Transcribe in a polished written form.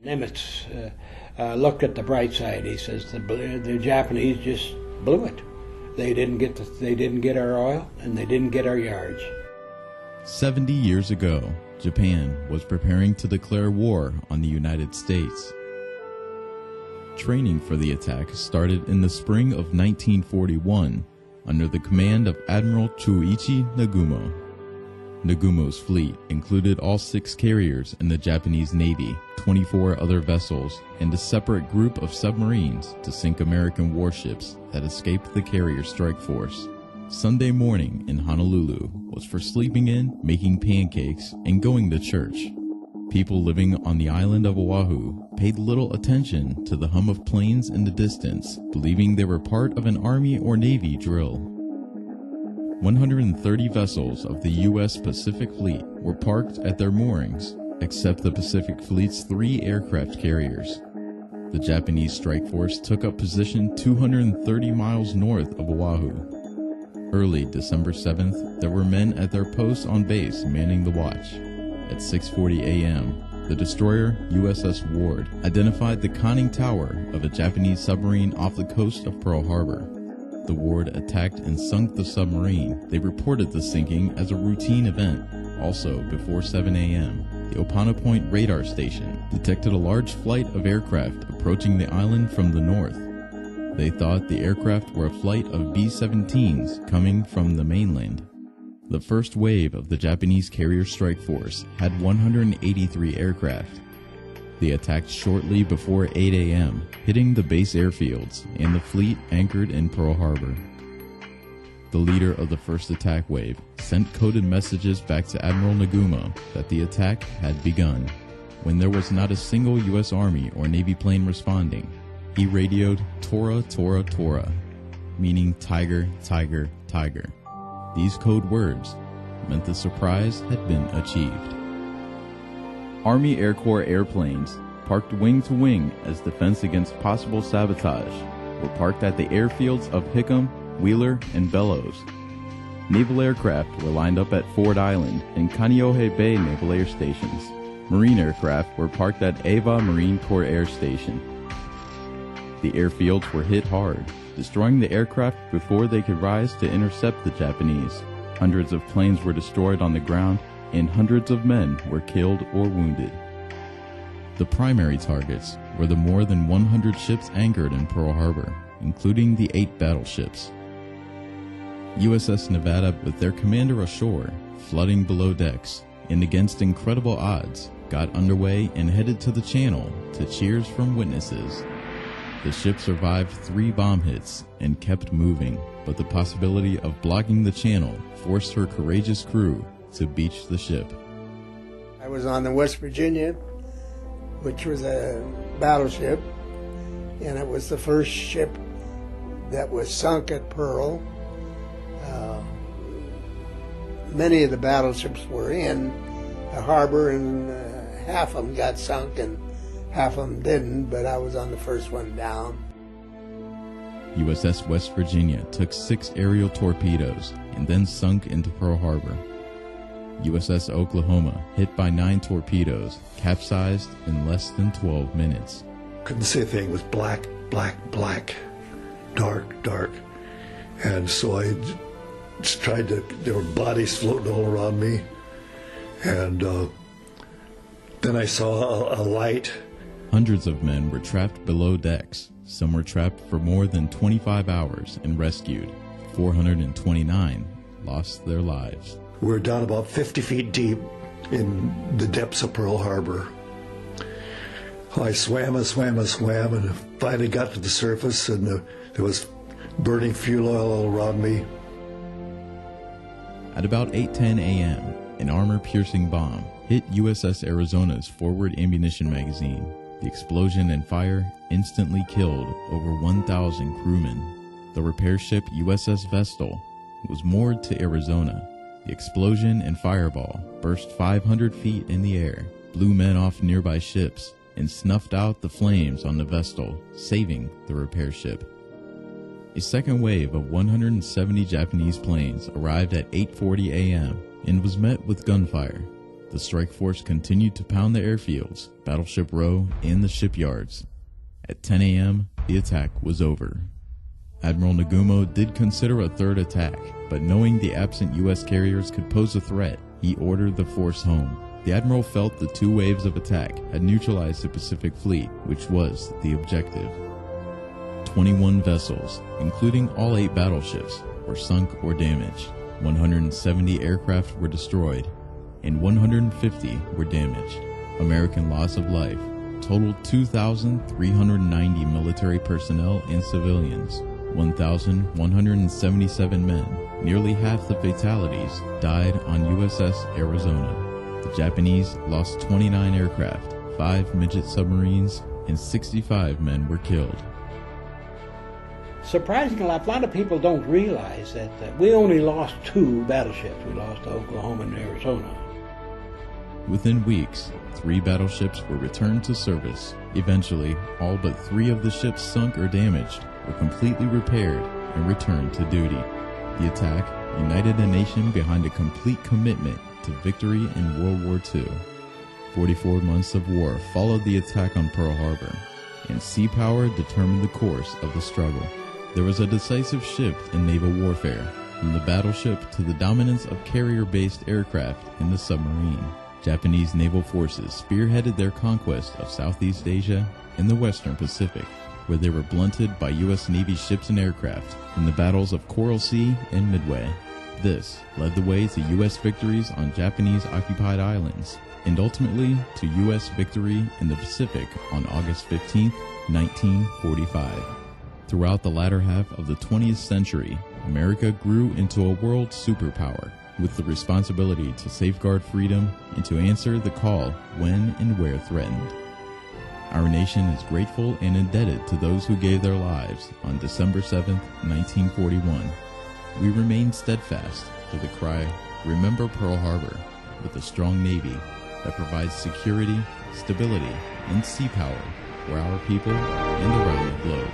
Nimitz looked at the bright side. He says the Japanese just blew it. They didn't get our oil, and they didn't get our yards. 70 years ago, Japan was preparing to declare war on the United States. Training for the attack started in the spring of 1941 under the command of Admiral Chuichi Nagumo. Nagumo's fleet included all 6 carriers in the Japanese Navy, 24 other vessels, and a separate group of submarines to sink American warships that escaped the carrier strike force. Sunday morning in Honolulu was for sleeping in, making pancakes, and going to church. People living on the island of Oahu paid little attention to the hum of planes in the distance, believing they were part of an Army or Navy drill. 130 vessels of the U.S. Pacific Fleet were parked at their moorings, except the Pacific Fleet's 3 aircraft carriers. The Japanese strike force took up position 230 miles north of Oahu. Early December 7th, there were men at their posts on base manning the watch. At 6:40 a.m., the destroyer USS Ward identified the conning tower of a Japanese submarine off the coast of Pearl Harbor. The Ward attacked and sunk the submarine. They reported the sinking as a routine event. Also, before 7 a.m., the Opana Point radar station detected a large flight of aircraft approaching the island from the north. They thought the aircraft were a flight of B-17s coming from the mainland. The first wave of the Japanese carrier strike force had 183 aircraft. They attacked shortly before 8 a.m., hitting the base airfields and the fleet anchored in Pearl Harbor. The leader of the first attack wave sent coded messages back to Admiral Nagumo that the attack had begun. When there was not a single U.S. Army or Navy plane responding, he radioed Tora, Tora, Tora, meaning tiger, tiger, tiger. These code words meant the surprise had been achieved. Army Air Corps airplanes, parked wing to wing as defense against possible sabotage, were parked at the airfields of Hickam, Wheeler, and Bellows. Naval aircraft were lined up at Ford Island and Kaneohe Bay Naval Air Stations. Marine aircraft were parked at Ava Marine Corps Air Station. The airfields were hit hard, destroying the aircraft before they could rise to intercept the Japanese. Hundreds of planes were destroyed on the ground, and hundreds of men were killed or wounded. The primary targets were the more than 100 ships anchored in Pearl Harbor, including the 8 battleships. USS Nevada, with their commander ashore, flooding below decks, and against incredible odds, got underway and headed to the channel to cheers from witnesses. The ship survived 3 bomb hits and kept moving, but the possibility of blocking the channel forced her courageous crew to beach the ship. I was on the West Virginia, which was a battleship, and it was the first ship that was sunk at Pearl. Many of the battleships were in the harbor, and half of them got sunk and half of them didn't, but I was on the first one down. USS West Virginia took 6 aerial torpedoes and then sunk into Pearl Harbor. USS Oklahoma, hit by 9 torpedoes, capsized in less than 12 minutes. Couldn't see a thing. It was black, black, black, dark, dark. And so I just tried to, there were bodies floating all around me. And then I saw a light. Hundreds of men were trapped below decks. Some were trapped for more than 25 hours and rescued. 429 lost their lives. We were down about 50 feet deep in the depths of Pearl Harbor. I swam and swam and swam, and finally got to the surface, and there was burning fuel oil all around me. At about 8:10 a.m., an armor-piercing bomb hit USS Arizona's forward ammunition magazine. The explosion and fire instantly killed over 1,000 crewmen. The repair ship USS Vestal was moored to Arizona. The explosion and fireball burst 500 feet in the air, blew men off nearby ships, and snuffed out the flames on the Vestal, saving the repair ship. A second wave of 170 Japanese planes arrived at 8:40 a.m. and was met with gunfire. The strike force continued to pound the airfields, Battleship Row, and the shipyards. At 10 a.m., the attack was over. Admiral Nagumo did consider a third attack, but knowing the absent U.S. carriers could pose a threat, he ordered the force home. The Admiral felt the 2 waves of attack had neutralized the Pacific Fleet, which was the objective. 21 vessels, including all 8 battleships, were sunk or damaged. 170 aircraft were destroyed, and 150 were damaged. American loss of life totaled 2,390 military personnel and civilians, 1,177 men. Nearly half the fatalities died on USS Arizona. The Japanese lost 29 aircraft, 5 midget submarines, and 65 men were killed. Surprisingly, a lot of people don't realize that we only lost 2 battleships. We lost Oklahoma and Arizona. Within weeks, 3 battleships were returned to service. Eventually, all but 3 of the ships sunk or damaged were completely repaired and returned to duty. The attack united a nation behind a complete commitment to victory in World War II. 44 months of war followed the attack on Pearl Harbor, and sea power determined the course of the struggle. There was a decisive shift in naval warfare, from the battleship to the dominance of carrier-based aircraft in the submarine. Japanese naval forces spearheaded their conquest of Southeast Asia and the Western Pacific, where they were blunted by U.S. Navy ships and aircraft in the battles of Coral Sea and Midway. This led the way to U.S. victories on Japanese-occupied islands, and ultimately to U.S. victory in the Pacific on August 15, 1945. Throughout the latter half of the 20th century, America grew into a world superpower, with the responsibility to safeguard freedom and to answer the call when and where threatened. Our nation is grateful and indebted to those who gave their lives on December 7, 1941. We remain steadfast to the cry, "Remember Pearl Harbor," with a strong Navy that provides security, stability, and sea power for our people and around the globe.